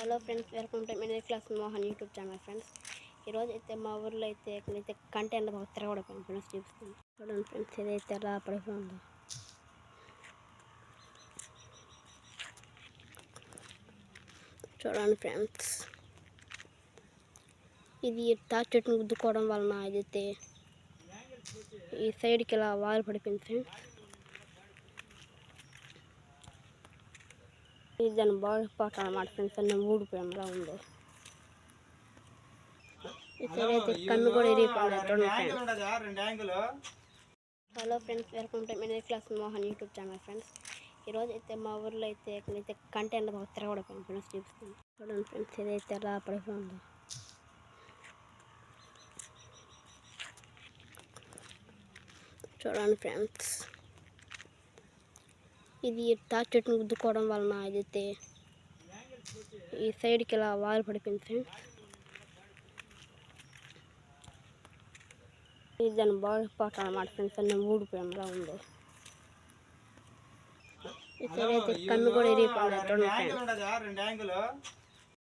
Hello friends, welcome to middle class Mohan YouTube channel. Friends, ఈరోజు అయితే మా ఊర్లో అయితే ఎక్కడైతే కంటెంట్ తిరగబడిపోయింది ఫ్రెండ్స్. చూపిస్తాను చూడండి ఫ్రెండ్స్, ఇదైతే ఎలా పడిపోయిందో చూడండి ఫ్రెండ్స్. ఇది తాటి చెట్టును గుద్దుకోవడం వలన ఇదైతే ఈ సైడ్కి ఇలా వాల్ పడిపోయింది ఫ్రెండ్స్. ఇది దాని బాడీ పార్ట్ అన్నమాట ఫ్రెండ్స్. అన్నీ ఊడిపోయేలా ఉంది. ఈ సైడ్ అయితే కన్ను కూడా ఇరిగిపోయింది. Hello friends, welcome to middle class Mohan YouTube channel. Friends, ఈరోజు అయితే మా ఊర్లో అయితే ఎక్కడైతే కంటెంట్ తిరగబడిపోయింది ఫ్రెండ్స్. చూపిస్తాను చూడండి ఫ్రెండ్స్, ఇదైతే ఎలా పడిపోయిందో చూడండి ఫ్రెండ్స్. ఇది తాటి చెట్టును గుద్దుకోవడం వలన ఇదైతే ఈ సైడ్కి ఇలా వాల్ పడిపోయింది ఫ్రెండ్స్. ఇది దాని బాడీ పార్ట్ అన్నమాట ఫ్రెండ్స్. అన్నీ ఊడిపోయేలా ఉంది. ఈ సైడ్ అయితే కన్ను కూడా ఇరిగిపోయింది.